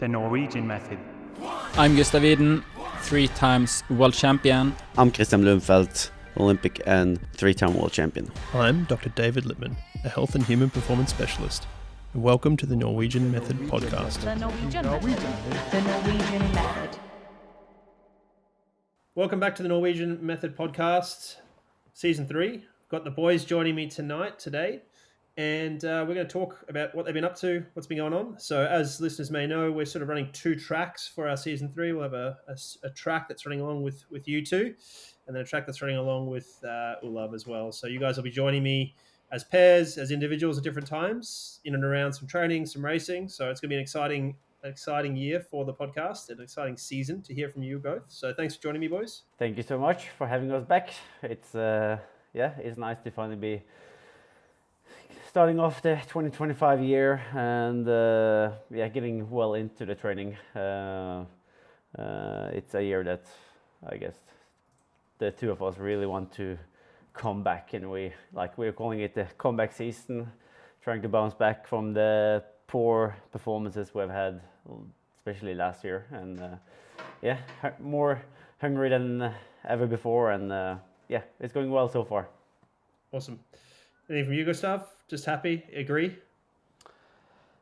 the Norwegian method. I'm Gustav, 3 times world champion. I'm Kristian, Olympic and 3-time world champion. I'm Dr. David Lippman, a health and human performance specialist. And welcome to the Norwegian Method podcast. The Norwegian Method. The Norwegian Method. Welcome back to the Norwegian Method podcast, season 3. Got the boys joining me today, and we're going to talk about what they've been up to, what's been going on. So as listeners may know, we're sort of running 2 tracks for our season 3. We'll have a track that's running along with you two, and then a track that's running along with Olav as well. So you guys will be joining me as pairs, as individuals at different times, in and around some training, some racing. So it's going to be an exciting year for the podcast, an exciting season to hear from you both. So thanks for joining me, boys. Thank you so much for having us back. It's it's nice to finally be starting off the 2025 year and getting well into the training. It's a year that I guess the two of us really want to come back, and we're calling it the comeback season, trying to bounce back from the poor performances we've had, especially last year, and more hungry than ever before, and it's going well so far. Awesome. Anything from you, Gustav? Just happy? Agree?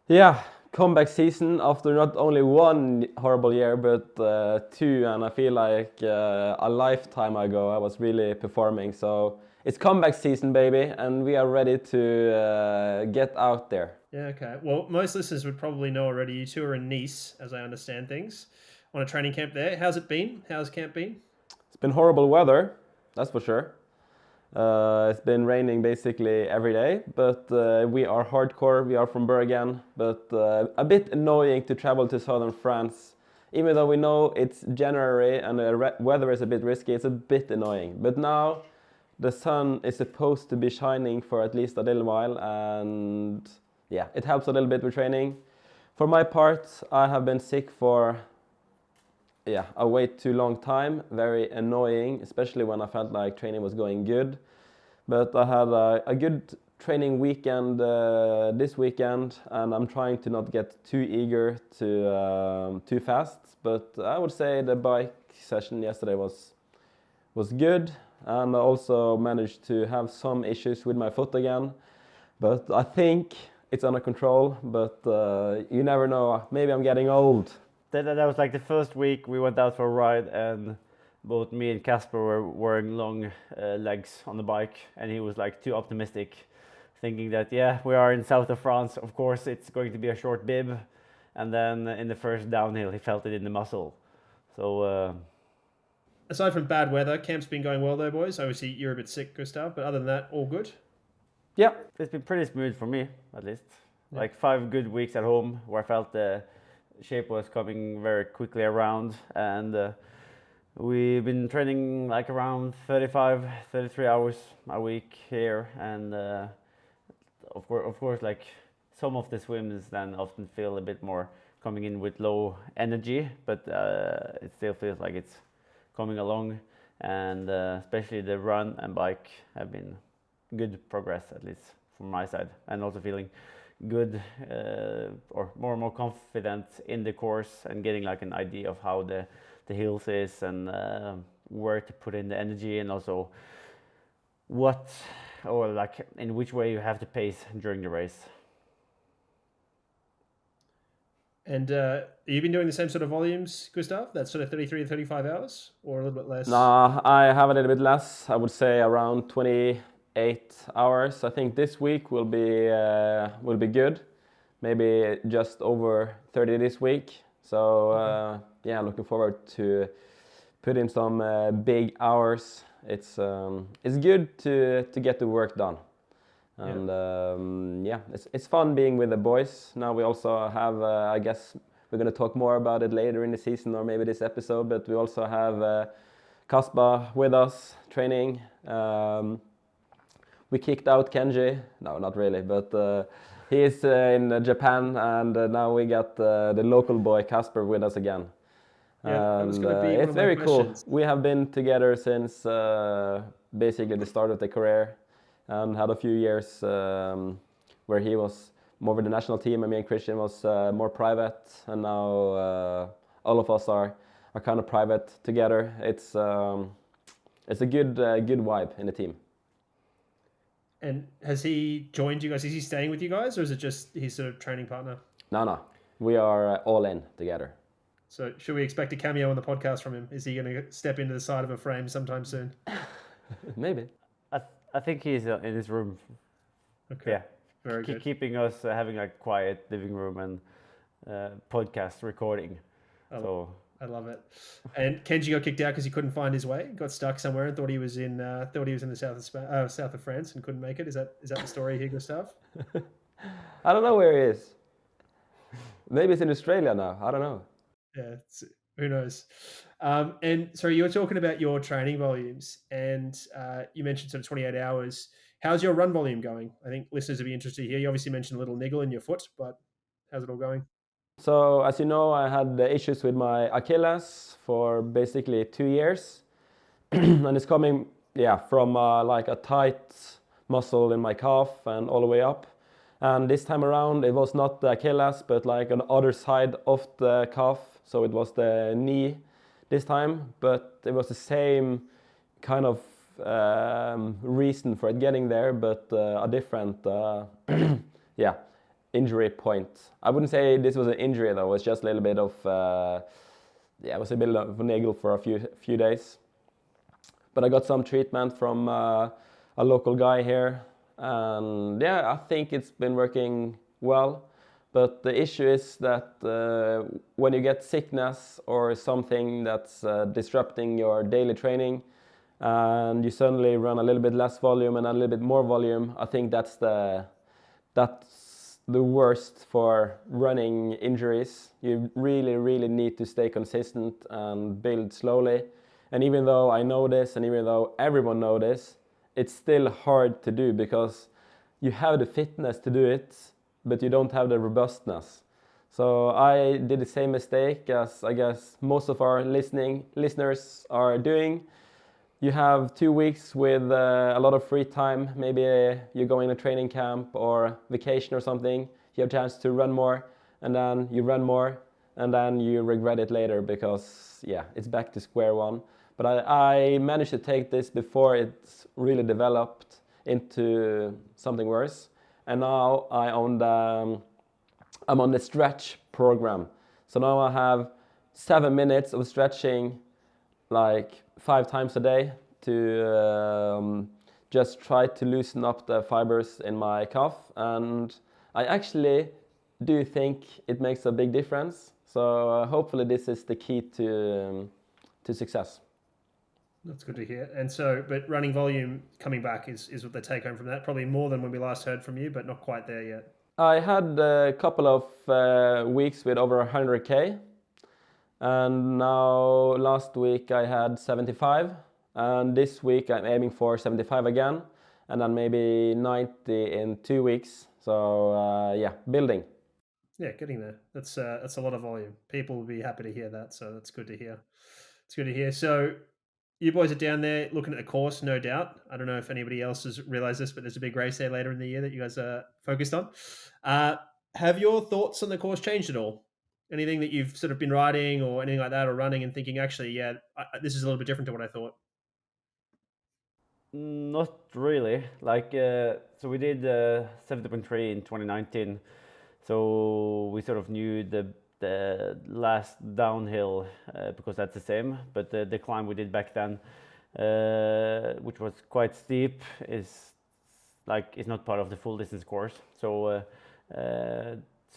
Yeah, comeback season after not only 1 horrible year, but 2, and I feel like a lifetime ago I was really performing. So it's comeback season, baby, and we are ready to get out there. Yeah, okay. Well, most listeners would probably know already. You two are in Nice, as I understand things, on a training camp there. How's it been? How's camp been? It's been horrible weather, that's for sure. It's been raining basically every day, but we are hardcore. We are from Bergen, but a bit annoying to travel to southern France. Even though we know it's January and the weather is a bit risky, it's a bit annoying. But now the sun is supposed to be shining for at least a little while, and yeah, it helps a little bit with training. For my part, I have been sick for a way too long time. Very annoying, especially when I felt like training was going good. But I had a good training weekend this weekend, and I'm trying to not get too eager too fast. But I would say the bike session yesterday was good, and I also managed to have some issues with my foot again. But I think it's under control, but you never know. Maybe I'm getting old. That was like the first week we went out for a ride, and both me and Casper were wearing long legs on the bike, and he was like too optimistic, thinking that we are in south of France, of course it's going to be a short bib, and then in the first downhill he felt it in the muscle. So aside from bad weather, camp's been going well though, boys. Obviously you're a bit sick, Gustav, but other than that, all good? Yeah, it's been pretty smooth for me, at least. Like 5 good weeks at home where I felt the shape was coming very quickly around, and we've been training like around 33 hours a week here, and of course like some of the swims then often feel a bit more coming in with low energy, but it still feels like it's coming along, and especially the run and bike have been good progress, at least from my side, and also feeling good or more confident in the course, and getting like an idea of how the hills is, and where to put in the energy, and also in which way you have to pace during the race. And you've been doing the same sort of volumes, Gustav? That's sort of 33 to 35 hours, or a little bit less? No, I have a little bit less. I would say around 28 hours. I think this week will be good. Maybe just over 30 this week. So looking forward to put in some big hours. It's good to get the work done, and it's fun being with the boys. Now we also have I guess we're going to talk more about it later in the season, or maybe this episode, but we also have Casper with us training. We kicked out Kenji. No, not really, but he is in Japan, and now we got the local boy Casper with us again. That was going to be it's very cool. We have been together since basically the start of the career, and had a few years where he was more with the national team, and me and Kristian was more private, and now all of us are kind of private together. It's a good vibe in the team. And has he joined you guys? Is he staying with you guys, or is it just his sort of training partner? No, we are all in together. So should we expect a cameo on the podcast from him? Is he going to step into the side of a frame sometime soon? Maybe. I think he's in his room. Okay. Yeah. Very good. Keeping us having a quiet living room and podcast recording. So I love it. And Kenji got kicked out because he couldn't find his way. Got stuck somewhere and thought he was in the south of France and couldn't make it. Is that the story here, Gustav? I don't know where he is. Maybe it's in Australia now. I don't know. Yeah, who knows? And so you were talking about your training volumes, and you mentioned sort of 28 hours. How's your run volume going? I think listeners would be interested here. You obviously mentioned a little niggle in your foot, but how's it all going? So as you know, I had issues with my Achilles for basically 2 years, and it's coming, from like a tight muscle in my calf and all the way up. And this time around, it was not the Achilles, but like on the other side of the calf. So it was the knee this time, but it was the same kind of reason for it getting there, but a different, injury point. I wouldn't say this was an injury though. It was just a little bit of, it was a bit of a niggle for a few days. But I got some treatment from a local guy here, and I think it's been working well. But the issue is that when you get sickness or something that's disrupting your daily training, and you suddenly run a little bit less volume and a little bit more volume, I think that's the worst for running injuries. You really need to stay consistent and build slowly. And even though I know this, and even though everyone knows this, it's still hard to do because you have the fitness to do it, but you don't have the robustness. So I did the same mistake as I guess most of our listeners are doing. You have 2 weeks with a lot of free time. Maybe you're going to training camp or vacation or something. You have a chance to run more, and then you run more, and then you regret it later because it's back to square one. But I managed to take this before it's really developed into something worse. And now I'm on the stretch program. So now I have 7 minutes of stretching like 5 times a day to just try to loosen up the fibers in my calf. And I actually do think it makes a big difference. So hopefully this is the key to success. That's good to hear. And so, but running volume coming back is what the take home from that. Probably more than when we last heard from you, but not quite there yet. I had a couple of weeks with over 100K. And now last week I had 75. And this week I'm aiming for 75 again. And then maybe 90 in 2 weeks. So building. Yeah, getting there. That's a lot of volume. People will be happy to hear that. So that's good to hear. It's good to hear. So you boys are down there looking at the course, no doubt. I don't know if anybody else has realized this, but there's a big race there later in the year that you guys are focused on. Have your thoughts on the course changed at all? Anything that you've sort of been riding or anything like that, or running and thinking, actually, this is a little bit different to what I thought? Not really. So we did 70.3 in 2019. So we sort of knew the last downhill because that's the same. But the climb we did back then, which was quite steep, is not part of the full distance course. So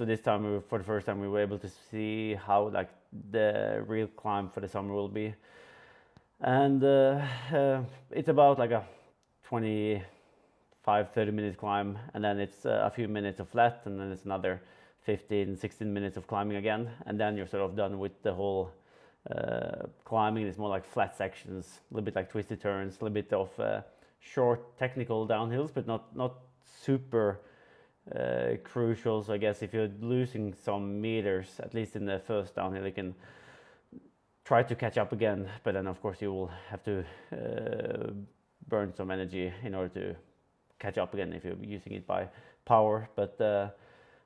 this time, for the first time, we were able to see how the real climb for the summer will be. And it's about like a 25-30 minute climb, and then it's a few minutes of flat, and then it's another 15-16 minutes of climbing again, and then you're sort of done with the whole climbing. It's more like flat sections, a little bit like twisted turns, a little bit of short technical downhills, but not super crucial. So I guess if you're losing some meters, at least in the first downhill, you can try to catch up again, but then of course you will have to burn some energy in order to catch up again if you're using it by power. But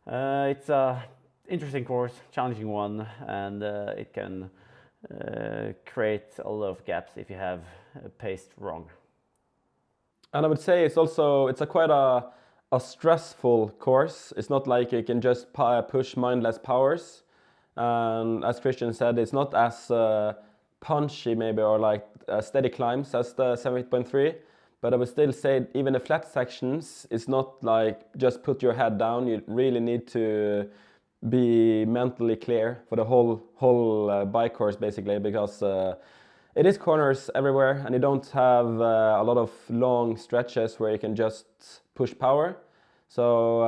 It's a interesting course, challenging one, and it can create a lot of gaps if you have paced wrong. And I would say it's a quite a stressful course. It's not like you can just push mindless powers. And as Kristian said, it's not as punchy maybe or like steady climbs as the 78.3. But I would still say even the flat sections, it's not like just put your head down. You really need to be mentally clear for the whole bike course basically, because it is corners everywhere and you don't have a lot of long stretches where you can just push power. So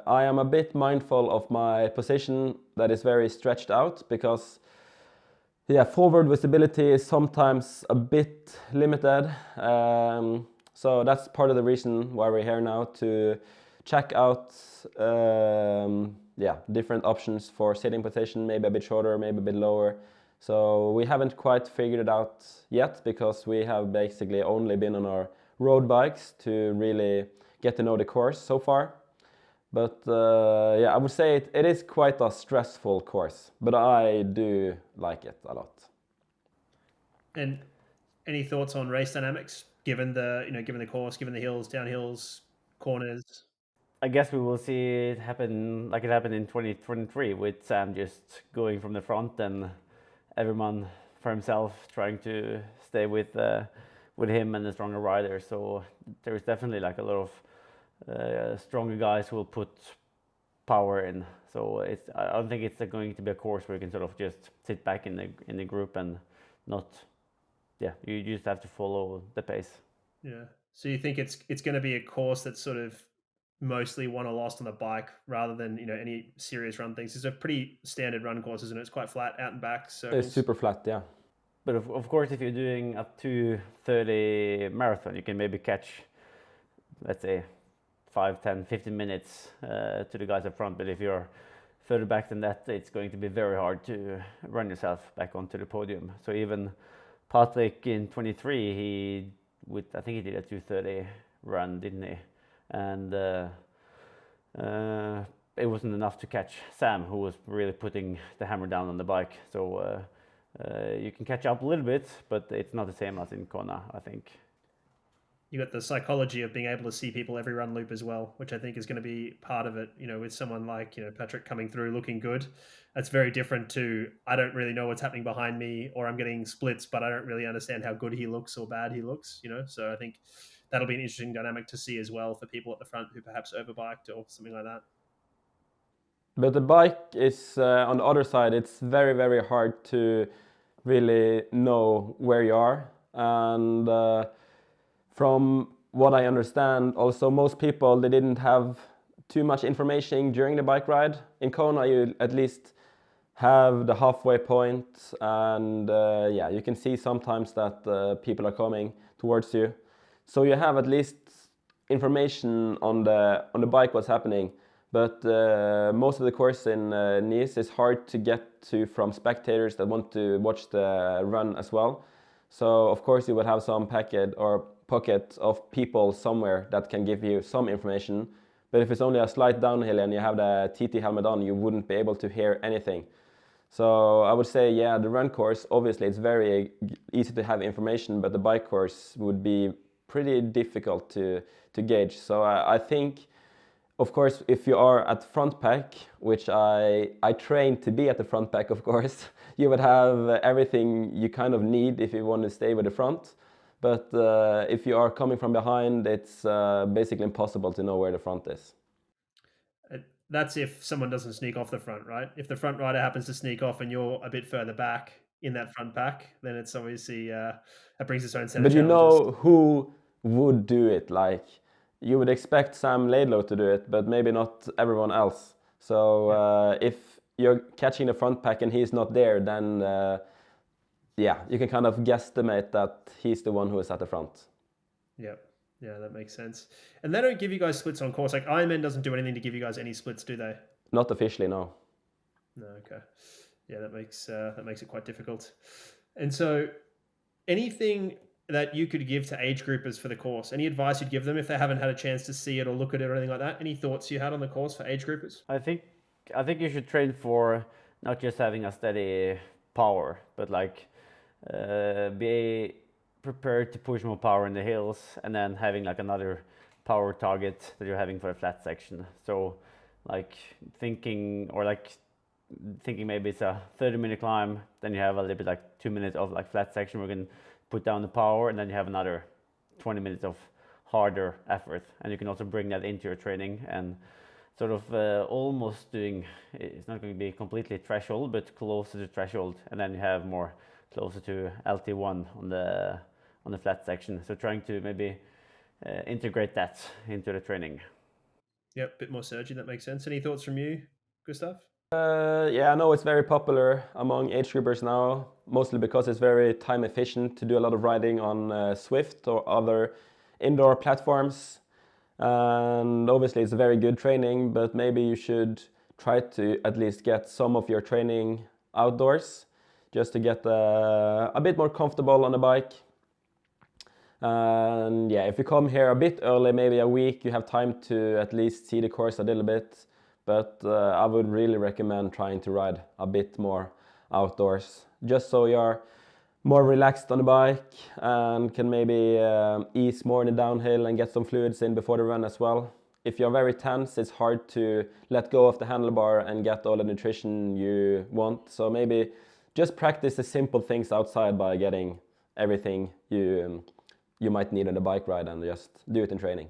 I am a bit mindful of my position that is very stretched out, because yeah, forward visibility is sometimes a bit limited. So that's part of the reason why we're here now, to check out different options for sitting position, maybe a bit shorter, maybe a bit lower. So we haven't quite figured it out yet, because we have basically only been on our road bikes to really get to know the course so far. But I would say it is quite a stressful course, but I do like it a lot. And any thoughts on race dynamics, given the course, given the hills, downhills, corners? I guess we will see it happen like it happened in 2023, with Sam just going from the front and everyone for himself trying to stay with him and the stronger rider. So there is definitely like a lot of stronger guys who will put power in. So I don't think it's going to be a course where you can sort of just sit back in the group and not. Yeah, you just have to follow the pace. Yeah. So you think it's going to be a course that's sort of mostly won or lost on the bike, rather than any serious run things? It's a pretty standard run course, isn't it? It's quite flat out and back. So it's super flat, yeah. But of course, if you're doing a 2:30 marathon, you can maybe catch, let's say, 5, 10, 15 minutes to the guys up front. But if you're further back than that, it's going to be very hard to run yourself back onto the podium. So even Patrick in 23, I think he did a 2:30 run, didn't he? And it wasn't enough to catch Sam, who was really putting the hammer down on the bike. So you can catch up a little bit, but it's not the same as in Kona, I think. You got the psychology of being able to see people every run loop as well, which I think is going to be part of it. With someone like Patrick coming through looking good, that's very different to, I don't really know what's happening behind me, or I'm getting splits, but I don't really understand how good he looks or bad he looks. So I think that'll be an interesting dynamic to see as well for people at the front who perhaps overbiked or something like that. But the bike is on the other side. It's very, very hard to really know where you are, and from what I understand, also most people, they didn't have too much information during the bike ride. In Kona, you at least have the halfway point, and you can see sometimes that people are coming towards you. So you have at least information on the bike what's happening. But most of the course in Nice is hard to get to from spectators that want to watch the run as well. So of course you would have some pocket of people somewhere that can give you some information. But if it's only a slight downhill and you have the TT helmet on, you wouldn't be able to hear anything. So I would say, the run course, obviously it's very easy to have information, but the bike course would be pretty difficult to gauge. So I think, of course, if you are at front pack, which I train to be at the front pack, of course, you would have everything you kind of need if you want to stay with the front. But if you are coming from behind, it's basically impossible to know where the front is. That's if someone doesn't sneak off the front, right? If the front rider happens to sneak off and you're a bit further back in that front pack, then it's obviously, that brings its own set of challenges. But you know who would do it? Like, you would expect Sam Laidlow to do it, but maybe not everyone else. So if you're catching the front pack and he's not there, then you can kind of guesstimate that he's the one who is at the front. Yeah, that makes sense. And they don't give you guys splits on course. Like Ironman doesn't do anything to give you guys any splits, do they? Not officially, no. No, okay. Yeah, that makes it quite difficult. And so anything that you could give to age groupers for the course? Any advice you'd give them if they haven't had a chance to see it or look at it or anything like that? Any thoughts you had on the course for age groupers? I think you should train for not just having a steady power, but like be prepared to push more power in the hills, and then having like another power target that you're having for a flat section. So like thinking maybe it's a 30-minute climb, then you have a little bit like 2 minutes of like flat section where you can put down the power, and then you have another 20 minutes of harder effort, and you can also bring that into your training and sort of almost doing, it's not going to be completely threshold, but closer to threshold, and then you have more closer to LT1 on the flat section. So trying to maybe integrate that into the training. Yep, bit more surgery, that makes sense. Any thoughts from you, Gustav? Yeah, I know it's very popular among age groupers now, mostly because it's very time efficient to do a lot of riding on Swift or other indoor platforms. And obviously it's a very good training, but maybe you should try to at least get some of your training outdoors, just to get a bit more comfortable on the bike. And yeah, if you come here a bit early, maybe a week, you have time to at least see the course a little bit. But I would really recommend trying to ride a bit more outdoors, just so you're more relaxed on the bike and can maybe ease more in the downhill and get some fluids in before the run as well. If you're very tense, it's hard to let go of the handlebar and get all the nutrition you want. So maybe just practice the simple things outside by getting everything you might need on the bike ride, and just do it in training.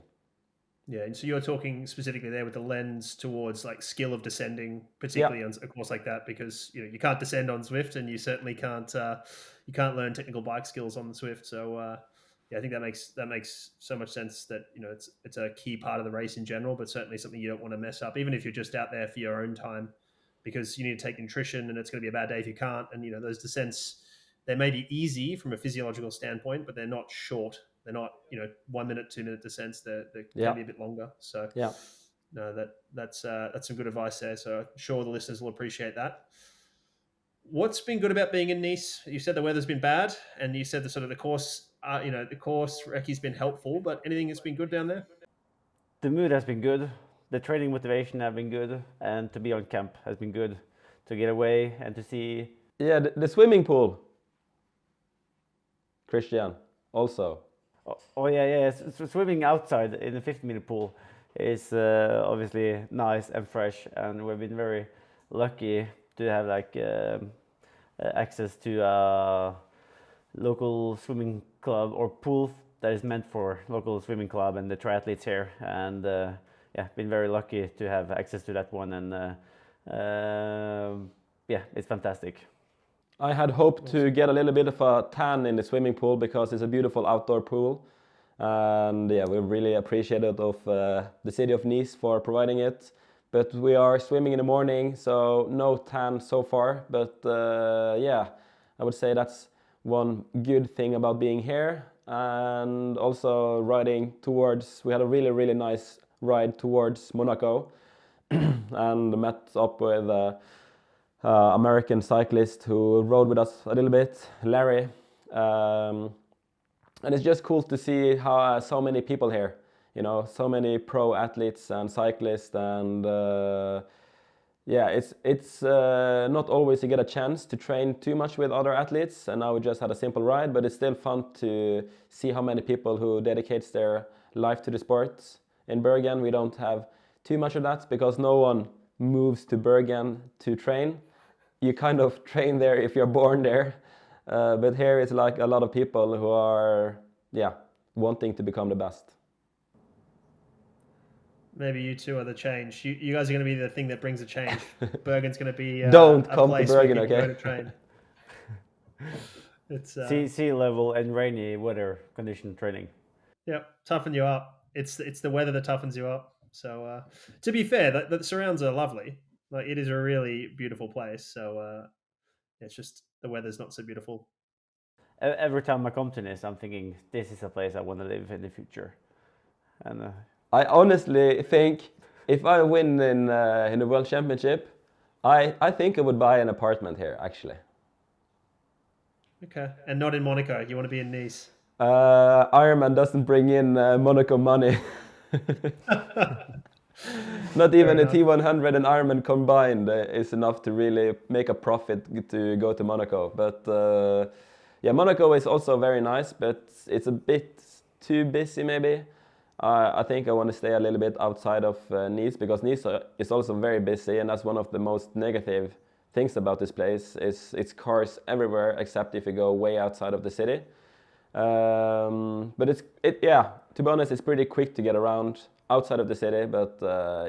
Yeah, and so you're talking specifically there with the lens towards like skill of descending, particularly on a course like that, because you can't descend on Zwift, and you certainly can't learn technical bike skills on the Zwift. So yeah, I think that makes so much sense that it's a key part of the race in general, but certainly something you don't want to mess up, even if you're just out there for your own time, because you need to take nutrition, and it's going to be a bad day if you can't. And those descents, they may be easy from a physiological standpoint, but they're not short. They're not 1 minute, 2 minute descents. They can be a bit longer. So yeah, no, that's some good advice there. So I'm sure the listeners will appreciate that. What's been good about being in Nice? You said the weather's been bad, and you said the course, the course recce's been helpful. But anything that's been good down there? The mood has been good. The training motivation has been good, and to be on camp has been good. To get away and to see. Yeah, the swimming pool, Kristian, also. Oh yeah. So swimming outside in the 50-meter pool is obviously nice and fresh, and we've been very lucky to have access to a local swimming club or pool that is meant for local swimming club and the triathletes here, and been very lucky to have access to that one, and it's fantastic. I had hoped to get a little bit of a tan in the swimming pool because it's a beautiful outdoor pool. And yeah, we're really appreciative of the city of Nice for providing it. But we are swimming in the morning, so no tan so far. But I would say that's one good thing about being here. And also riding towards, we had a really, really nice ride towards Monaco and met up with American cyclist who rode with us a little bit, Larry, and it's just cool to see how so many people here, so many pro athletes and cyclists, and it's not always you get a chance to train too much with other athletes, and now we just had a simple ride, but it's still fun to see how many people who dedicates their life to the sport. In Bergen we don't have too much of that because no one moves to Bergen to train. You kind of train there if you're born there, but here it's like a lot of people who are, wanting to become the best. Maybe you two are the change. You guys are going to be the thing that brings a change. Bergen's going to be Don't a come place to Bergen, where people okay? go to train. It's sea level and rainy weather condition training. Yeah, toughen you up. It's the weather that toughens you up. So to be fair, the surrounds are lovely. Like, it is a really beautiful place. So it's just the weather's not so beautiful. Every time I come to Nice, I'm thinking this is a place I want to live in the future. And I honestly think if I win in the World Championship, I think I would buy an apartment here, actually. Okay, and not in Monaco. You want to be in Nice. Ironman doesn't bring in Monaco money. Not even a T100 and Ironman combined is enough to really make a profit to go to Monaco. But yeah, Monaco is also very nice, but it's a bit too busy maybe. I think I want to stay a little bit outside of Nice, because Nice is also very busy, and that's one of the most negative things about this place. Is it's cars everywhere except if you go way outside of the city. But yeah, to be honest, it's pretty quick to get around outside of the city, but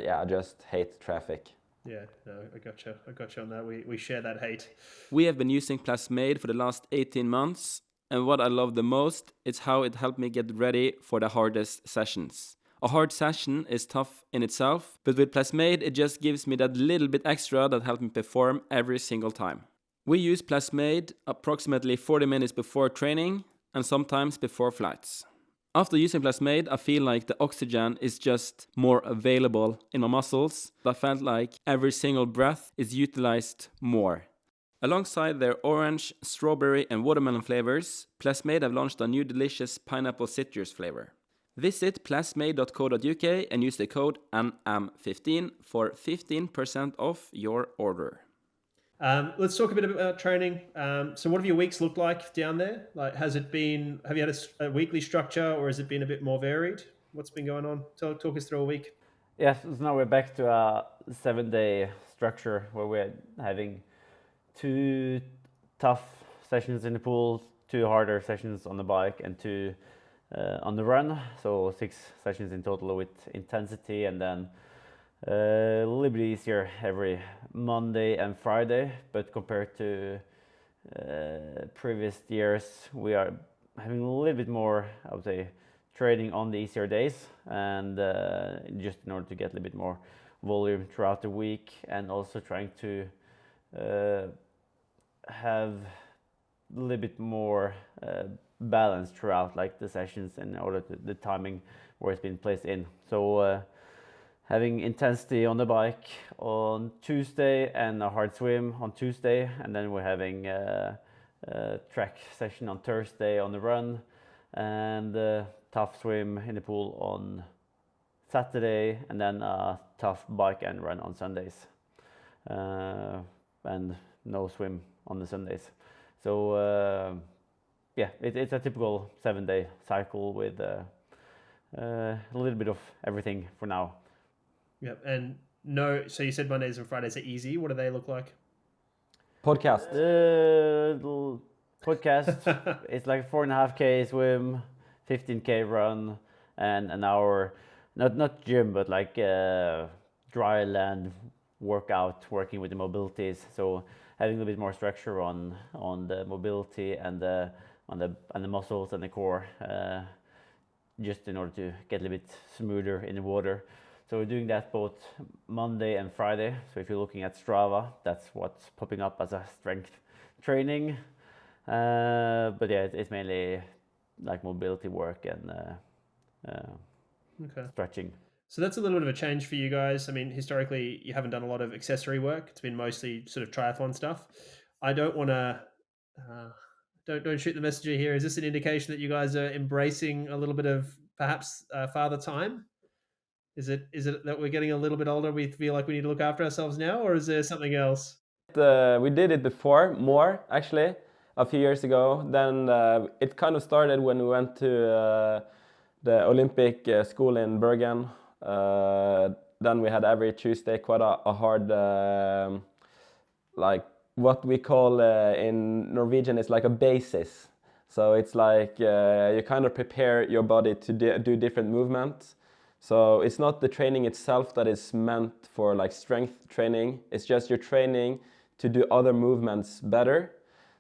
yeah, I just hate traffic. Yeah, no, I got you on that. We share that hate. We have been using Plasmade for the last 18 months, and what I love the most is how it helped me get ready for the hardest sessions. A hard session is tough in itself, but with Plasmade it just gives me that little bit extra that helps me perform every single time. We use Plasmade approximately 40 minutes before training and sometimes before flights. After using Plasmade, I feel like the oxygen is just more available in my muscles. I felt like every single breath is utilized more. Alongside their orange, strawberry and watermelon flavors, Plasmade have launched a new delicious pineapple citrus flavor. Visit plasmade.co.uk and use the code NM15 for 15% off your order. Let's talk a bit about training. So what have your weeks looked like down there? Like, have you had a weekly structure, or has it been a bit more varied? What's been going on? Talk us through a week. Yes, so now we're back to a 7-day structure where we're having 2 tough sessions in the pool, 2 harder sessions on the bike, and 2 on the run. So 6 sessions in total with intensity, and then a little bit easier every Monday and Friday. But compared to previous years, we are having a little bit more, I would say, training on the easier days, and just in order to get a little bit more volume throughout the week, and also trying to have a little bit more balance throughout, like the sessions, in order to the timing where it's been placed in. So having intensity on the bike on Tuesday and a hard swim on Tuesday, and then we're having a track session on Thursday on the run, and tough swim in the pool on Saturday, and then a tough bike and run on Sundays, and no swim on the Sundays. So yeah, it's a typical 7-day cycle with a little bit of everything for now. Yep. And so you said Mondays and Fridays are easy. What do they look like? Podcast. Podcast, it's like 4.5K swim, 15K run, and an hour, not gym, but like dry land workout, working with the mobilities. So having a little bit more structure on the mobility and the muscles and the core, just in order to get a little bit smoother in the water. So we're doing that both Monday and Friday. So if you're looking at Strava, that's what's popping up as a strength training. But yeah, it's mainly like mobility work and stretching. So that's a little bit of a change for you guys. I mean, historically, you haven't done a lot of accessory work. It's been mostly sort of triathlon stuff. I don't want to... Don't shoot the messenger here. Is this an indication that you guys are embracing a little bit of perhaps father time? Is it that we're getting a little bit older, we feel like we need to look after ourselves now, or is there something else? We did it before, more actually, a few years ago. Then it kind of started when we went to the Olympic school in Bergen. Then we had every Tuesday quite a hard, like what we call in Norwegian is like a basis. So it's like you kind of prepare your body to do different movements. So it's not the training itself that is meant for like strength training. It's just your training to do other movements better.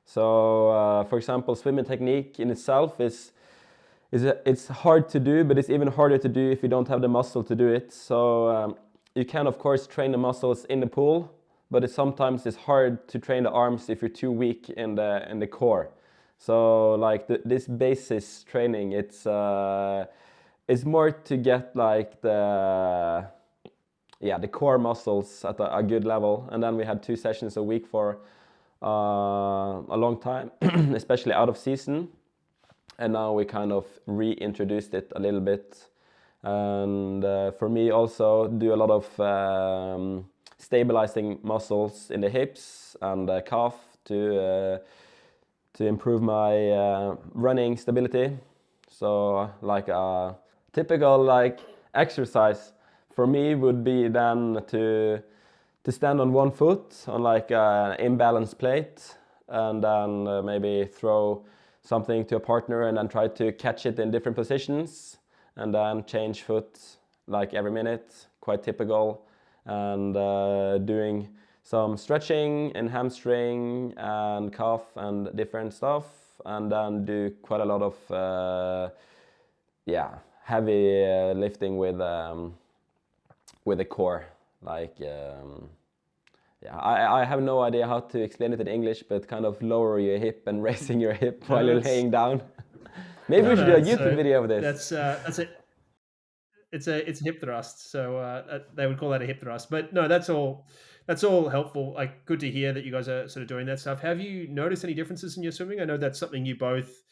So for example, swimming technique in itself it's hard to do, but it's even harder to do if you don't have the muscle to do it. So you can of course train the muscles in the pool, but sometimes it's hard to train the arms if you're too weak in the core. So like this basis training, it's more to get like the core muscles at a good level. And then we had 2 sessions a week for a long time, especially out of season. and now we kind of reintroduced it a little bit. And for me also do a lot of stabilizing muscles in the hips and calf to improve my running stability. So like a typical like exercise for me would be then to stand on one foot on like an imbalanced plate, and then maybe throw something to a partner and then try to catch it in different positions, and then change foot like every minute, quite typical, and doing some stretching in hamstring and calf and different stuff, and then do quite a lot of heavy lifting with the core, like I have no idea how to explain it in English, but kind of lower your hip and raising your hip while you're laying down. Maybe we should do a YouTube video of this. That's it. It's a hip thrust, so they would call that a hip thrust. But no, that's all helpful. Like, good to hear that you guys are sort of doing that stuff. Have you noticed any differences in your swimming? I know that's something you both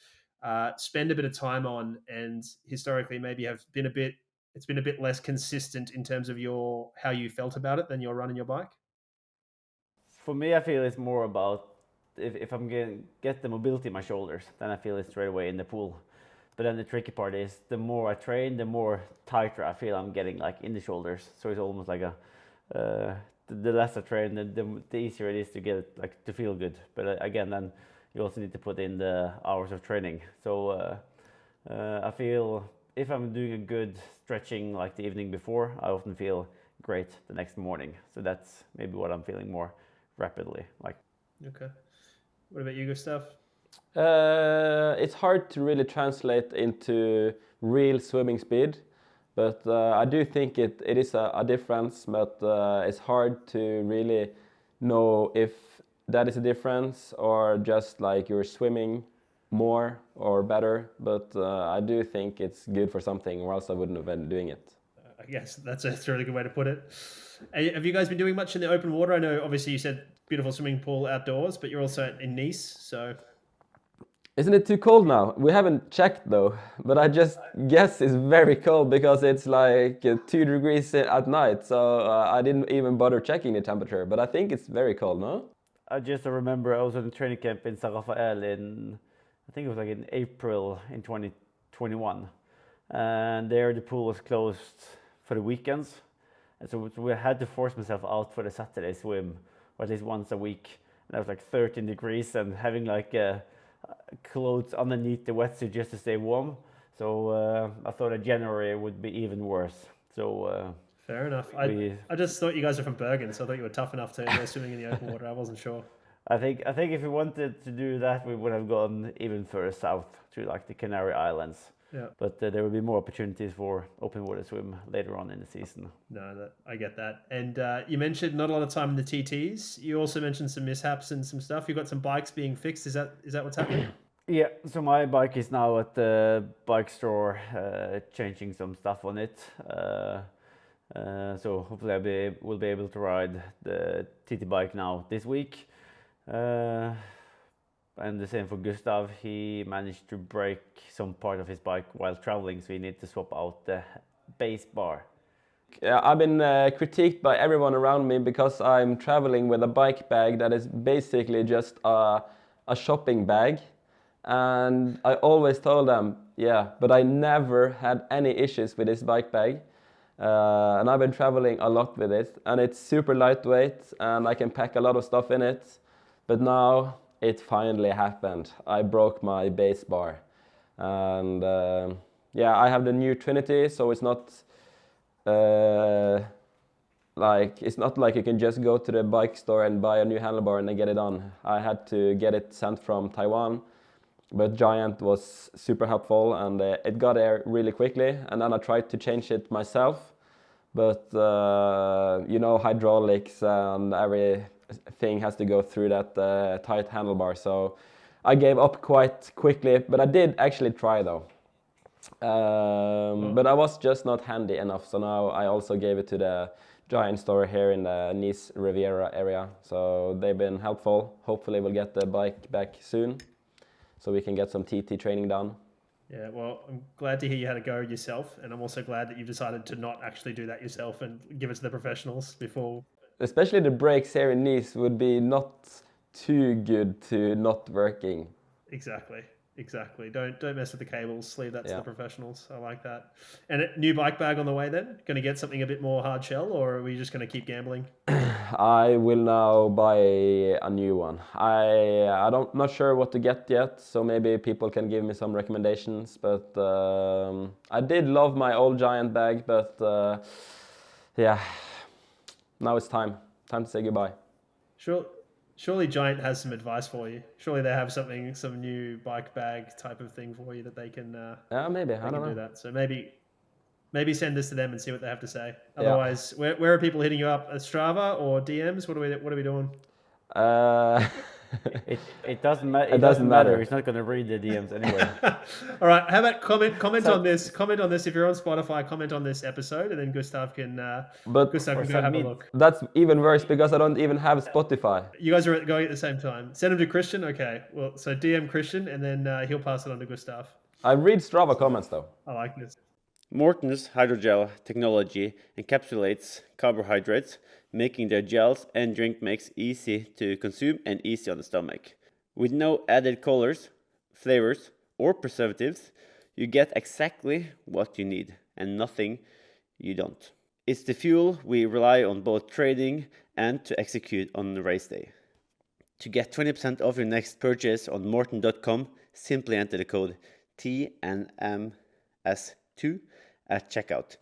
spend a bit of time on, and historically maybe it's been a bit less consistent in terms of how you felt about it than your run and your bike. For me, I feel it's more about if I'm going to get the mobility in my shoulders, then I feel it straight away in the pool. But then the tricky part is the more I train, the more tighter I feel I'm getting like in the shoulders. So it's almost like the less I train, the easier it is to get it, like to feel good. But again, then you also need to put in the hours of training. So I feel if I'm doing a good stretching like the evening before, I often feel great the next morning. So that's maybe what I'm feeling more rapidly. Like. Okay. What about you, Gustav? It's hard to really translate into real swimming speed, but I do think it is a difference, but it's hard to really know if that is a difference or just like you're swimming more or better, but I do think it's good for something, or else I wouldn't have been doing it. I guess that's a really good way to put it. Have you guys been doing much in the open water? I know obviously you said beautiful swimming pool outdoors, but you're also in Nice, so... Isn't it too cold now? We haven't checked though, but I just guess it's very cold because it's like 2 degrees at night, so I didn't even bother checking the temperature, but I think it's very cold, no? I just remember I was on a training camp in San Rafael I think it was like in April in 2021, and there the pool was closed for the weekends, and so we had to force myself out for the Saturday swim, or at least once a week, and that was like 13 degrees and having like clothes underneath the wetsuit just to stay warm. So I thought that January would be even worse. So fair enough. I just thought you guys are from Bergen, so I thought you were tough enough to go swimming in the open water. I wasn't sure. I think if we wanted to do that, we would have gone even further south to like the Canary Islands. Yeah. But there will be more opportunities for open water swim later on in the season. No, I get that. And you mentioned not a lot of time in the TTs. You also mentioned some mishaps and some stuff. You've got some bikes being fixed. Is that what's happening? Yeah, so my bike is now at the bike store, changing some stuff on it. So hopefully we'll be able to ride the TT bike now this week. And the same for Gustav. He managed to break some part of his bike while traveling, so he needs to swap out the base bar. Yeah, I've been critiqued by everyone around me because I'm traveling with a bike bag that is basically just a shopping bag. And I always told them, yeah, but I never had any issues with this bike bag. And I've been traveling a lot with it, and it's super lightweight, and I can pack a lot of stuff in it. But now it finally happened. I broke my base bar. And yeah, I have the new Trinity, so it's not like you can just go to the bike store and buy a new handlebar and then get it on. I had to get it sent from Taiwan, but Giant was super helpful, and it got there really quickly. And then I tried to change it myself, but you know, hydraulics and everything has to go through that tight handlebar, so I gave up quite quickly. But I did actually try though. But I was just not handy enough, so now I also gave it to the Giant store here in the Nice Riviera area, so they've been helpful. Hopefully we'll get the bike back soon so we can get some TT training done. Yeah, well, I'm glad to hear you had a go yourself, and I'm also glad that you've decided to not actually do that yourself and give it to the professionals before. Especially the brakes here in Nice would be not too good to not working. Exactly. Don't mess with the cables. Leave that to Yeah. the professionals. I like that. And a new bike bag on the way then? Going to get something a bit more hard shell, or are we just going to keep gambling? I will now buy a new one. I don't not sure what to get yet, so maybe people can give me some recommendations. But I did love my old Giant bag, but yeah, now it's time to say goodbye. Surely Giant has some advice for you. Surely they have some new bike bag type of thing for you that they can. Yeah, maybe. They I don't can do know. that. So maybe send this to them and see what they have to say. Otherwise, where are people hitting you up? Strava or DMs? What are we doing? It doesn't matter. It doesn't matter. He's not going to read the DMs anyway. All right. How about comment on this? Comment on this if you're on Spotify. Comment on this episode, and then Gustav can go have a look. That's even worse because I don't even have Spotify. You guys are going at the same time. Send them to Kristian. Okay. Well, so DM Kristian, and then he'll pass it on to Gustav. I read Strava comments though. I like this. Morton's hydrogel technology encapsulates carbohydrates, making their gels and drink mix easy to consume and easy on the stomach. With no added colors, flavors, or preservatives, you get exactly what you need and nothing you don't. It's the fuel we rely on both trading and to execute on the race day. To get 20% off your next purchase on morton.com, simply enter the code TNMS2 at checkout.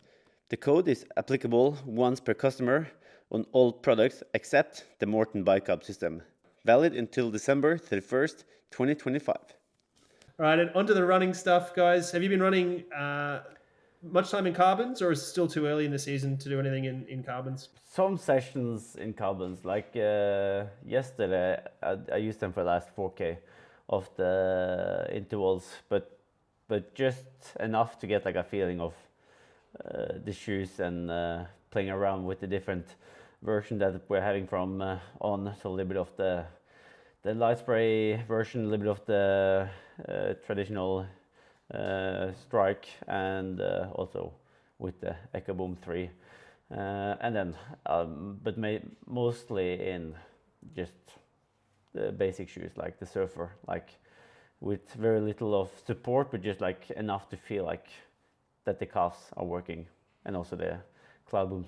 The code is applicable once per customer on all products except the Morton Bike Hub system. Valid until December 31st, 2025. All right, and onto the running stuff, guys. Have you been running much time in carbons, or is it still too early in the season to do anything in carbons? Some sessions in carbons, like yesterday, I used them for the last 4K of the intervals, but just enough to get like a feeling of the shoes and playing around with the different version that we're having from on. So a little bit of the light spray version, a little bit of the traditional strike, and also with the EcoBoom 3, and then but mostly in just the basic shoes like the Surfer, like with very little of support, but just like enough to feel like that the calves are working, and also the Cloudboom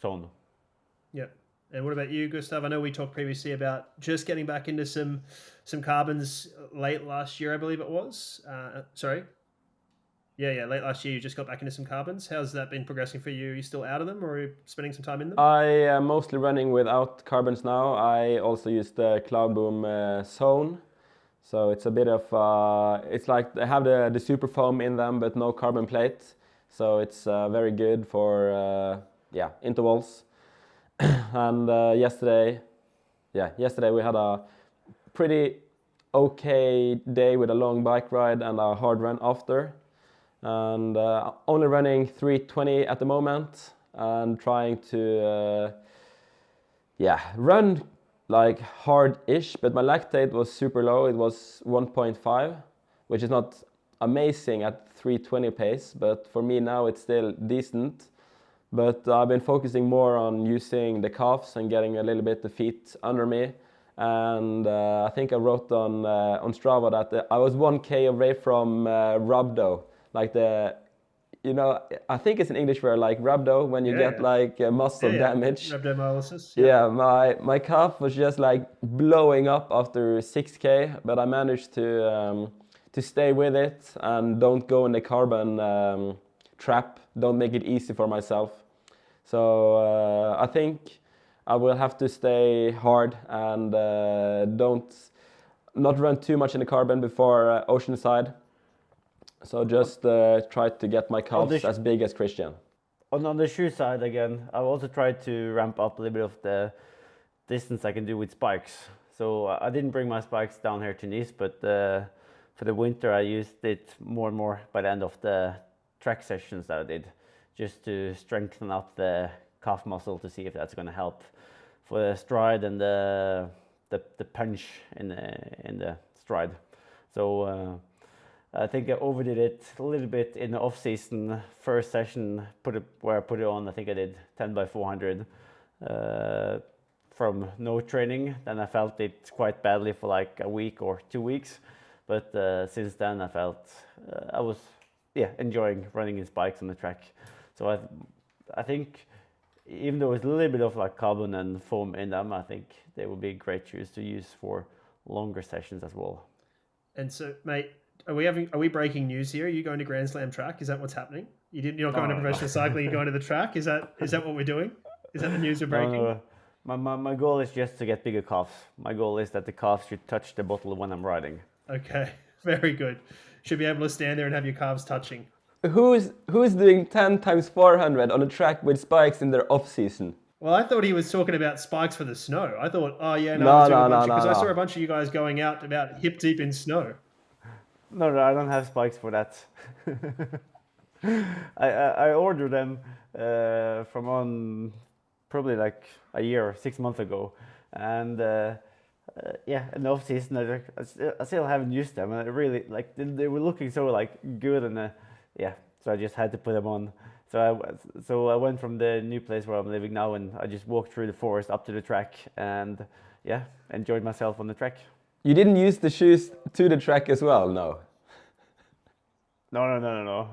zone. Yeah. And what about you, Gustav? I know we talked previously about just getting back into some carbons late last year, I believe it was. Late last year you just got back into some carbons. How's that been progressing for you? Are you still out of them, or are you spending some time in them? I am mostly running without carbons now. I also use the Cloudboom zone. So it's a bit of, it's like they have the super foam in them, but no carbon plate. So it's very good for, intervals. And yesterday we had a pretty okay day with a long bike ride and a hard run after. And only running 320 at the moment and trying to, run like hard-ish, but my lactate was super low. It was 1.5, which is not amazing at 320 pace, but for me now it's still decent. But I've been focusing more on using the calves and getting a little bit the feet under me. And I think I wrote on Strava that I was 1K away from rhabdo, like I think it's an English word, like rhabdo, when you get like muscle damage. Rhabdomyolysis. Yeah, my calf was just like blowing up after 6K, but I managed to stay with it and don't go in the carbon trap. Don't make it easy for myself. So I think I will have to stay hard and not run too much in the carbon before Oceanside. So just try to get my calves as big as Kristian. On the shoe side again, I've also tried to ramp up a little bit of the distance I can do with spikes. So I didn't bring my spikes down here to Nice, but for the winter I used it more and more by the end of the track sessions that I did, just to strengthen up the calf muscle to see if that's going to help for the stride and the punch in the stride. So I think I overdid it a little bit in the off-season. First session where I put it on, I think I did 10 by 400 from no training. Then I felt it quite badly for like a week or 2 weeks. But since then I felt I was enjoying running in spikes on the track. So I think even though it's a little bit of like carbon and foam in them, I think they will be great shoes to use for longer sessions as well. And so, mate, are we breaking news here? Are you going to Grand Slam track? Is that what's happening? You're not going to professional cycling. You're going to the track. Is that what we're doing? Is that the news we're breaking? No. My goal is just to get bigger calves. My goal is that the calves should touch the bottle when I'm riding. Okay, very good. Should be able to stand there and have your calves touching. Who's doing 10 times 400 on a track with spikes in their off season? Well, I thought he was talking about spikes for the snow. I thought, No, because I saw a bunch of you guys going out about hip deep in snow. No, I don't have spikes for that. I ordered them from on probably like a year or 6 months ago, and in the off season I still haven't used them. And I really like they were looking so like good, and so I just had to put them on. So I went from the new place where I'm living now, and I just walked through the forest up to the track, and enjoyed myself on the track. You didn't use the shoes to the track as well, no? No.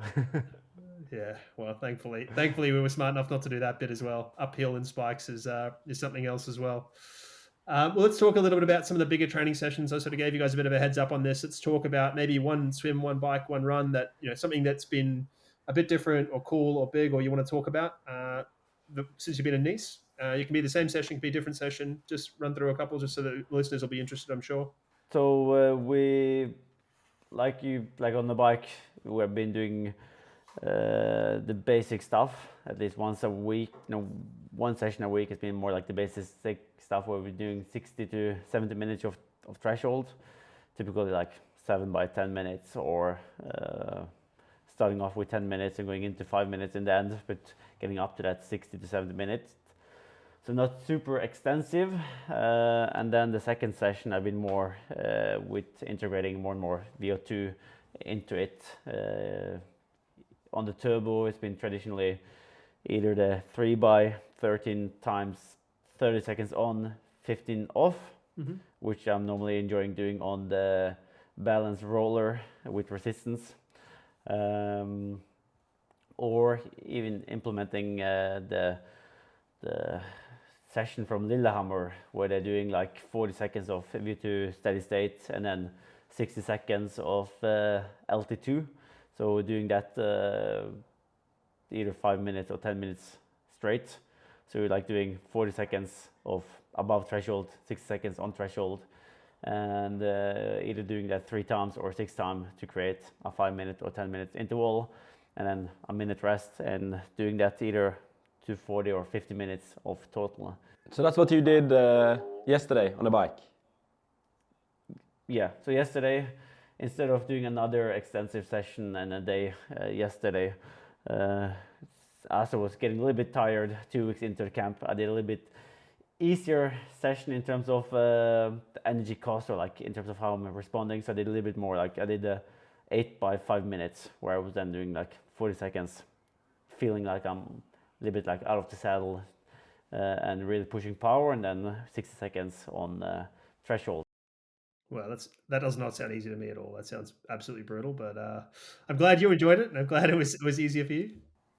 Yeah, well, thankfully we were smart enough not to do that bit as well. Uphill in spikes is something else as well. Well, let's talk a little bit about some of the bigger training sessions. I sort of gave you guys a bit of a heads up on this. Let's talk about maybe one swim, one bike, one run that, something that's been a bit different or cool or big, or you want to talk about since you've been in Nice. You can be the same session, can be a different session. Just run through a couple just so that listeners will be interested, I'm sure. So we, like on the bike, we've been doing the basic stuff at least once a week. One session a week has been more like the basic stuff where we're doing 60 to 70 minutes of threshold, typically like 7 by 10 minutes, or starting off with 10 minutes and going into 5 minutes in the end, but getting up to that 60 to 70 minutes. So not super extensive. And then the second session I've been more with integrating more and more VO2 into it. On the turbo, it's been traditionally either the 3 by 13 times 30 seconds on, 15 off, which I'm normally enjoying doing on the balance roller with resistance. Or even implementing the session from Lillehammer, where they're doing like 40 seconds of VO2 steady state and then 60 seconds of LT2. So doing that either 5 minutes or 10 minutes straight. So you're like doing 40 seconds of above threshold, 60 seconds on threshold, and either doing that 3 times or 6 times to create a 5 minute or 10 minutes interval, and then a minute rest, and doing that either to 40 or 50 minutes of total. So that's what you did yesterday on the bike? Yeah, so yesterday, instead of doing another extensive session and a day yesterday, as I was getting a little bit tired 2 weeks into the camp, I did a little bit easier session in terms of the energy cost, or like in terms of how I'm responding. So I did a little bit more, like I did 8 by 5 minutes, where I was then doing like 40 seconds, feeling like I'm a little bit like out of the saddle and really pushing power, and then 60 seconds on threshold. Well, that does not sound easy to me at all. That sounds absolutely brutal, but I'm glad you enjoyed it, and I'm glad it was easier for you.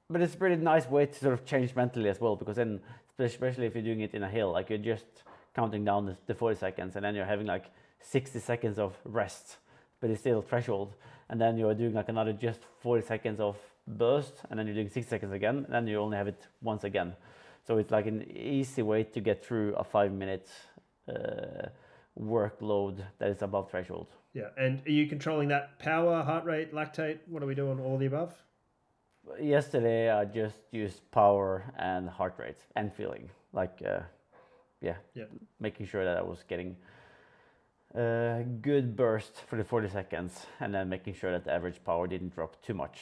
But it's a pretty nice way to sort of change mentally as well, because then, especially if you're doing it in a hill, like you're just counting down the 40 seconds, and then you're having like 60 seconds of rest, but it's still threshold. And then you're doing like another just 40 seconds of burst, and then you're doing 6 seconds again, and then you only have it once again. So it's like an easy way to get through a 5 minute workload that is above threshold. Yeah, and are you controlling that power, heart rate, lactate? What are we doing? All of the above? Yesterday I just used power and heart rate and feeling, like making sure that I was getting a good burst for the 40 seconds, and then making sure that the average power didn't drop too much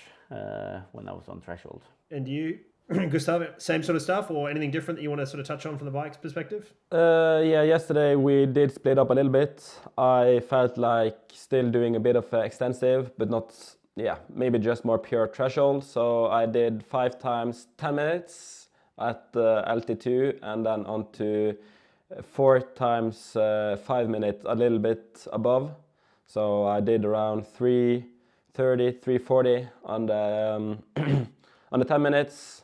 when I was on threshold. And you Gustav, same sort of stuff or anything different that you want to sort of touch on from the bike's perspective? Yeah, yesterday we did split up a little bit. I felt like still doing a bit of extensive, but not, maybe just more pure threshold. So I did 5 times 10 minutes at LT2 and then on to 4 times 5 minutes, a little bit above. So I did around 3:30, 3:40 on the on the 10 minutes,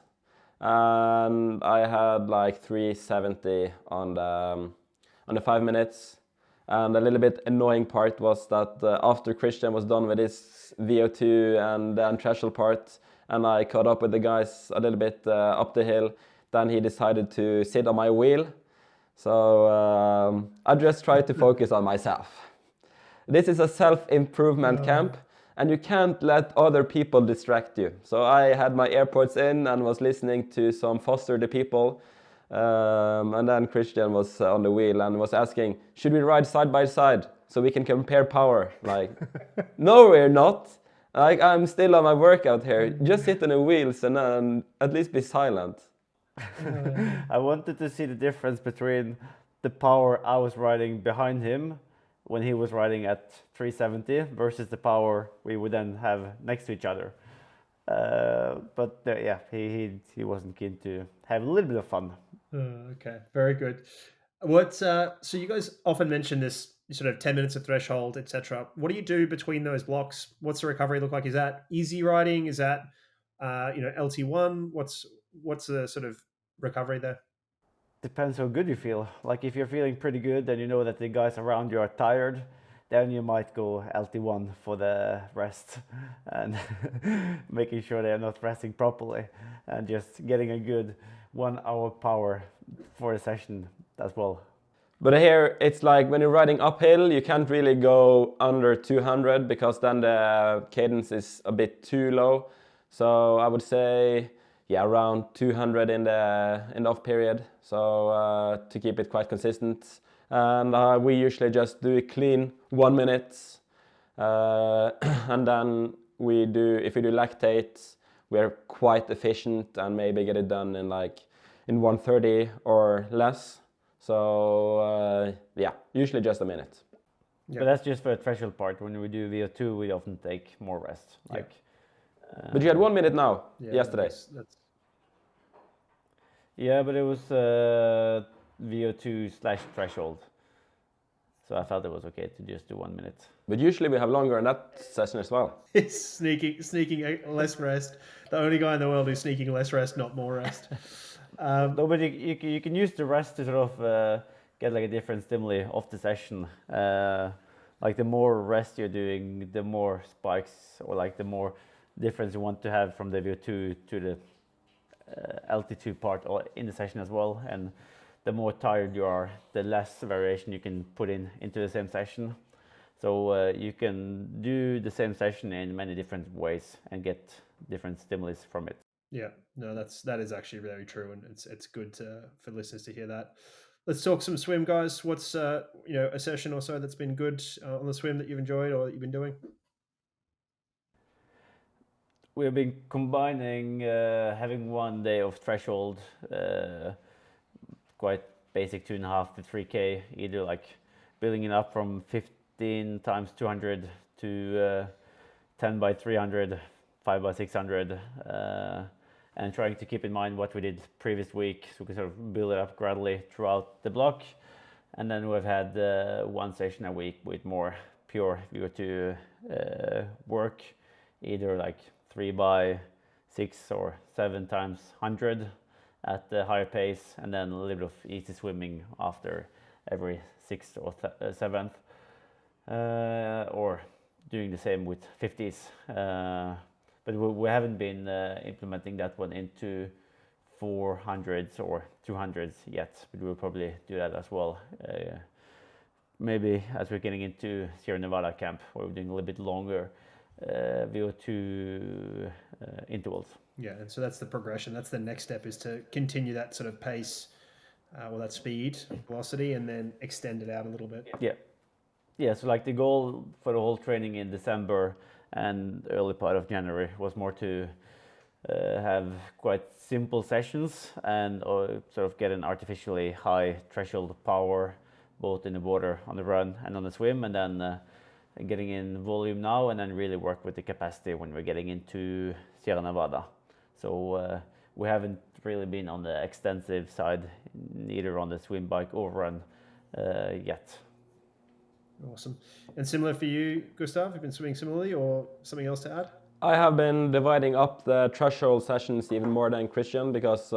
and I had like 3:70 on the 5 minutes. And a little bit annoying part was that after Kristian was done with his VO2 and the threshold part, and I caught up with the guys a little bit up the hill, then he decided to sit on my wheel. So I just tried to focus on myself. This is a self-improvement camp, and you can't let other people distract you. So I had my AirPods in and was listening to some Foster the People. And then Kristian was on the wheel and was asking, should we ride side by side so we can compare power? Like, no, we're not. Like, I'm still on my workout here. Just sit on the wheels and then at least be silent. I wanted to see the difference between the power I was riding behind him when he was riding at 370 versus the power we would then have next to each other. But he wasn't keen to have a little bit of fun. Okay, very good. So you guys often mention this sort of 10 minutes of threshold, etc. What do you do between those blocks? What's the recovery look like? Is that easy riding? Is that LT1? What's the sort of recovery there? Depends how good you feel. Like if you're feeling pretty good, then you know that the guys around you are tired, then you might go LT1 for the rest and making sure they're not resting properly and just getting a good 1 hour power for a session as well. But here it's like when you're riding uphill, you can't really go under 200 because then the cadence is a bit too low. So I would say, around 200 in the off period. So to keep it quite consistent. And we usually just do a clean 1 minute. And then if we do lactate, we're quite efficient and maybe get it done in 1:30 or less. So usually just a minute. But that's just for the threshold part. When we do VO2, we often take more rest. But you had 1 minute now, yesterday. Yeah, but it was VO2/threshold. So I felt it was okay to just do 1 minute. But usually we have longer in that session as well. It's sneaking less rest. The only guy in the world who's sneaking less rest, not more rest. No, but you can use the rest to sort of get like a different stimuli off the session. Like the more rest you're doing, the more spikes or like the more difference you want to have from the VO2 to the LT2 part or in the session as well. And the more tired you are, the less variation you can put into the same session. So you can do the same session in many different ways and get different stimuli from it. Yeah, no, that is actually very true, and it's good for listeners to hear that. Let's talk some swim, guys. What's a session or so that's been good on the swim that you've enjoyed or that you've been doing? We've been combining having 1 day of threshold, quite basic 2.5 to 3K, either like building it up from 15 times 200 to 10 by 300, 5 by 600, and trying to keep in mind what we did previous week, so we can sort of build it up gradually throughout the block. And then we've had 1 session a week with more pure VO2 work, either like 3 by 6 or 7 times 100 at the higher pace, and then a little bit of easy swimming after every 6th or 7th, or doing the same with 50s. But we haven't been implementing that one into 400s or 200s yet, but we'll probably do that as well. Maybe as we're getting into Sierra Nevada camp, where we're doing a little bit longer VO2 intervals. Yeah, and so that's the progression. That's the next step, is to continue that sort of pace, or that speed, velocity, and then extend it out a little bit. Yeah, so like the goal for the whole training in December and early part of January was more to have quite simple sessions and sort of get an artificially high threshold power both in the water on the run and on the swim, and then getting in volume now and then really work with the capacity when we're getting into Sierra Nevada. So we haven't really been on the extensive side, neither on the swim, bike, or run yet. Awesome. And similar for you, Gustav? You've been swimming similarly, or something else to add? I have been dividing up the threshold sessions even more than Kristian because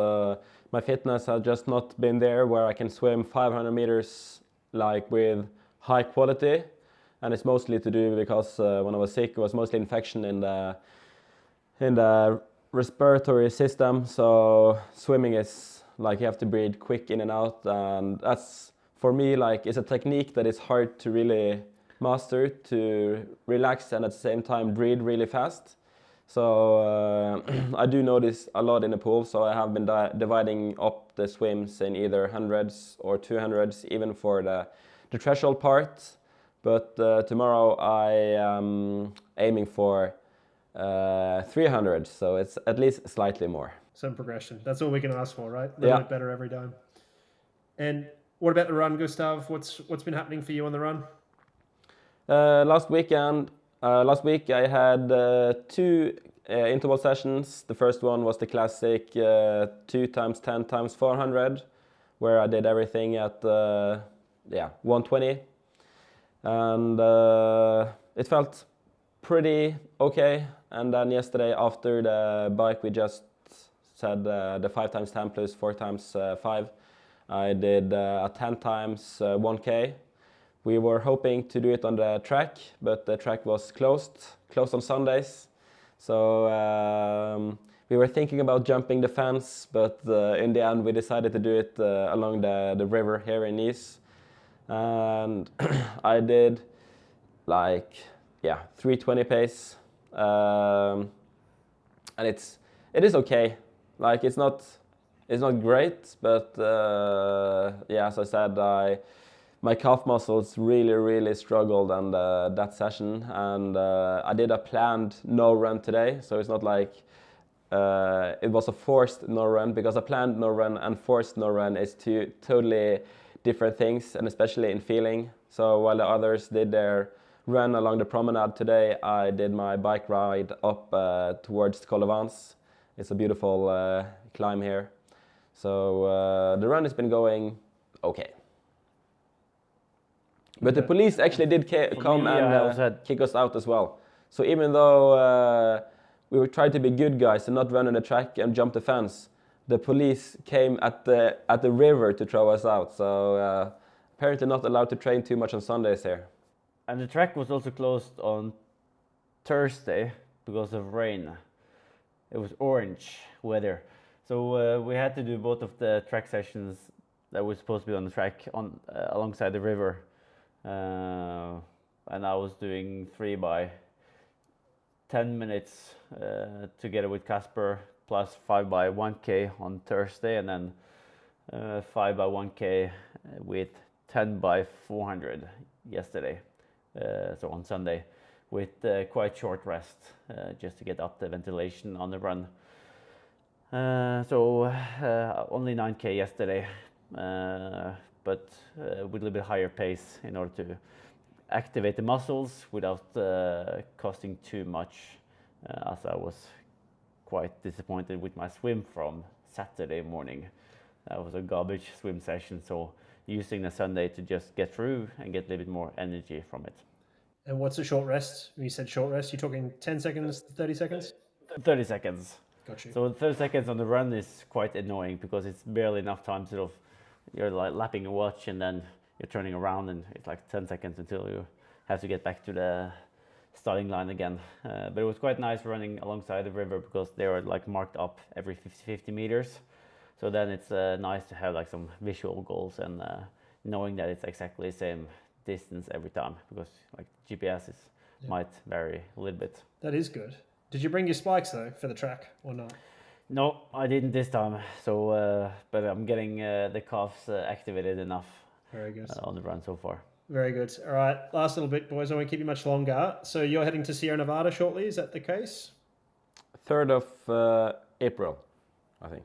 my fitness has just not been there where I can swim 500 meters like with high quality, and it's mostly to do because when I was sick it was mostly infection in the respiratory system, so swimming is like you have to breathe quick in and out, and that's for me like it's a technique that is hard to really master, to relax and at the same time breathe really fast. So I do notice a lot in the pool, so I have been dividing up the swims in either hundreds or 200s, even for the threshold part. But tomorrow I am aiming for 300, so it's at least slightly more. Some progression. That's all we can ask for, right? A little bit better every time. And what about the run, Gustav? What's been happening for you on the run? Last week I had 2 interval sessions. The first one was the classic 2 times 10 times 400, where I did everything at 120, and it felt pretty okay. And then yesterday after the bike we just said the 5 times 10 plus 4 times 5. I did a 10 times 1K. We were hoping to do it on the track, but the track was closed on Sundays. So we were thinking about jumping the fence, but in the end we decided to do it along the river here in Nice. And I did like 320 pace, and it is okay. Like it's not great, but as I said, my calf muscles really struggled on that session, and I did a planned no run today, so it's not like it was a forced no run, because a planned no run and forced no run is 2 totally different things, and especially in feeling. So while the others did their run along the promenade today, I did my bike ride up towards Col de Vence. It's a beautiful climb here. So the run has been going okay. But the police actually did come and kick us out as well. So even though we were trying to be good guys and not run on the track and jump the fence, the police came at the river to throw us out. So apparently not allowed to train too much on Sundays here. And the track was also closed on Thursday because of rain. It was orange weather. So we had to do both of the track sessions that were supposed to be on the track alongside the river. And I was doing 3 by 10 minutes together with Casper, plus 5 by 1K on Thursday, and then 5 by 1K with 10 by 400 yesterday, so on Sunday, with quite short rest just to get up the ventilation on the run. So only 9K yesterday, but with a little bit higher pace in order to activate the muscles without costing too much, as I was quite disappointed with my swim from Saturday morning. That was a garbage swim session, so using the Sunday to just get through and get a little bit more energy from it. And what's a short rest? When you said short rest, you're talking 10 seconds, 30 seconds? 30 seconds. Got you. So 30 seconds on the run is quite annoying because it's barely enough time to sort of, you're like lapping a watch and then you're turning around and it's like 10 seconds until you have to get back to the starting line again. But it was quite nice running alongside the river because they were like marked up every 50 meters. So then it's nice to have like some visual goals and knowing that it's exactly the same distance every time, because like GPS might vary a little bit. That is good. Did you bring your spikes though for the track or not? No, I didn't this time. So, but I'm getting the calves activated enough. Very good. On the run so far. Very good. All right, last little bit, boys. I won't keep you much longer. So you're heading to Sierra Nevada shortly. Is that the case? 3rd of April, I think.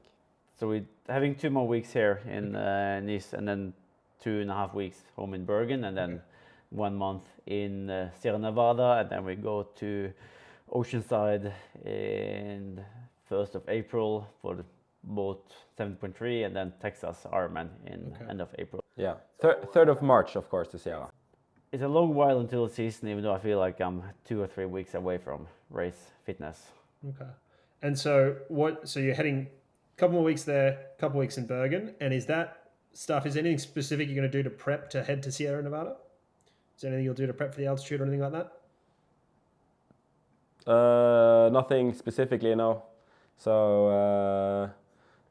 So we're having 2 more weeks here in Nice, and then 2.5 weeks home in Bergen, and then 1 month in Sierra Nevada, and then we go to Oceanside in 1st of April for the boat 7.3, and then Texas Ironman in end of April. Yeah, 3rd of March, of course, to Sierra. It's a long while until the season, even though I feel like I'm 2 or 3 weeks away from race fitness. Okay. And so so you're heading a couple more weeks there, a couple weeks in Bergen, and is that stuff, is there anything specific you're going to do to prep to head to Sierra Nevada? Is there anything you'll do to prep for the altitude or anything like that? Nothing specifically, no. So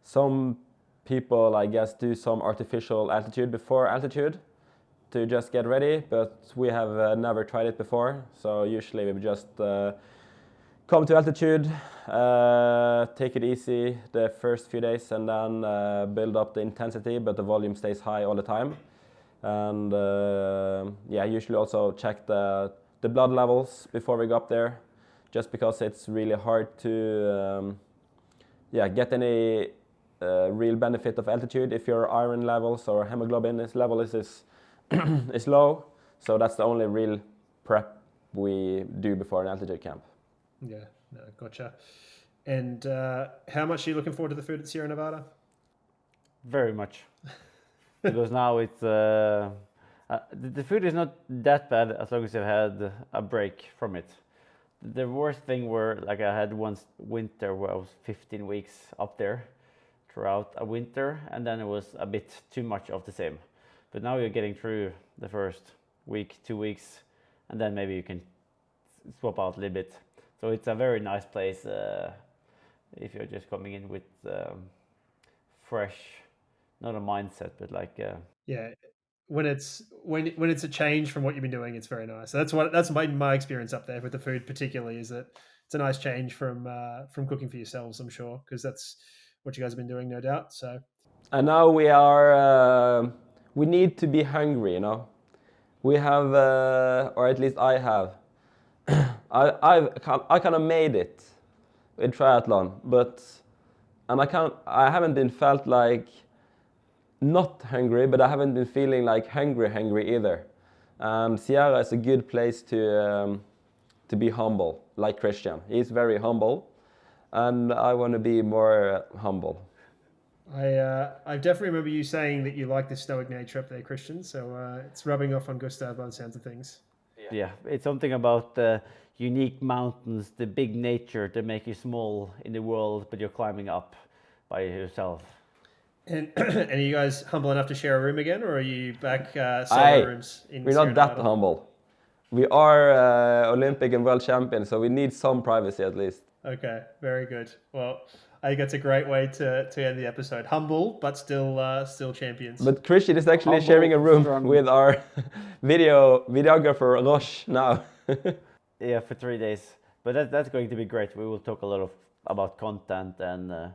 some people, I guess, do some artificial altitude before altitude to just get ready, but we have never tried it before. So usually we just come to altitude, take it easy the first few days, and then build up the intensity, but the volume stays high all the time. And yeah, usually also check the blood levels before we go up there, just because it's really hard to get any real benefit of altitude if your iron levels or hemoglobin level is low. So that's the only real prep we do before an altitude camp. Yeah, no, gotcha. And how much are you looking forward to the food at Sierra Nevada? Very much. Because now it's the food is not that bad as long as you've had a break from it. The worst thing were, like, I had one winter where I was 15 weeks up there throughout a winter, and then it was a bit too much of the same. But now you're getting through the first week, 2 weeks, and then maybe you can swap out a little bit. So it's a very nice place if you're just coming in with fresh, not a mindset, but like yeah, when it's a change from what you've been doing, it's very nice. So that's my experience up there with the food, particularly, is that it's a nice change from cooking for yourselves, I'm sure, because that's what you guys have been doing, no doubt. So, and now we are we need to be hungry, you know. We have, or at least I have. I kind of made it in triathlon, I haven't been felt like not hungry, but I haven't been feeling like hungry either. And Sierra is a good place to be humble, like Kristian. He's very humble, and I want to be more humble. I definitely remember you saying that you like the stoic nature up there, Kristian. So it's rubbing off on Gustav by the sounds of things. Yeah, it's something about the unique mountains, the big nature that make you small in the world, but you're climbing up by yourself. And are you guys humble enough to share a room again, or are you back solo rooms in Sierra We're not that Nevada? humble. We are Olympic and world champions, so we need some privacy at least. Okay, very good. Well, I think that's a great way to end the episode. Humble, but still champions. But Kristian is actually Humble, sharing a room strong. with our videographer Roche now. Yeah, for 3 days. But that's going to be great. We will talk a lot about content and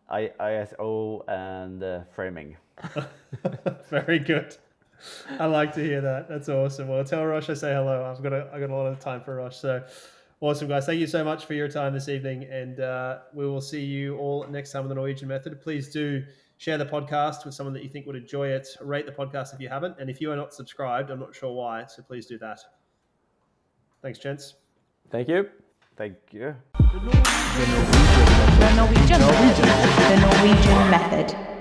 ISO and framing. Very good. I like to hear that. That's awesome. Well, tell Roche I say hello. I got a lot of time for Roche. So awesome, guys. Thank you so much for your time this evening, and we will see you all next time on the Norwegian Method. Please do share the podcast with someone that you think would enjoy it. Rate the podcast if you haven't, and if you are not subscribed, I'm not sure why, so please do that. Thanks, gents. Thank you. Thank you. The Norwegian Method.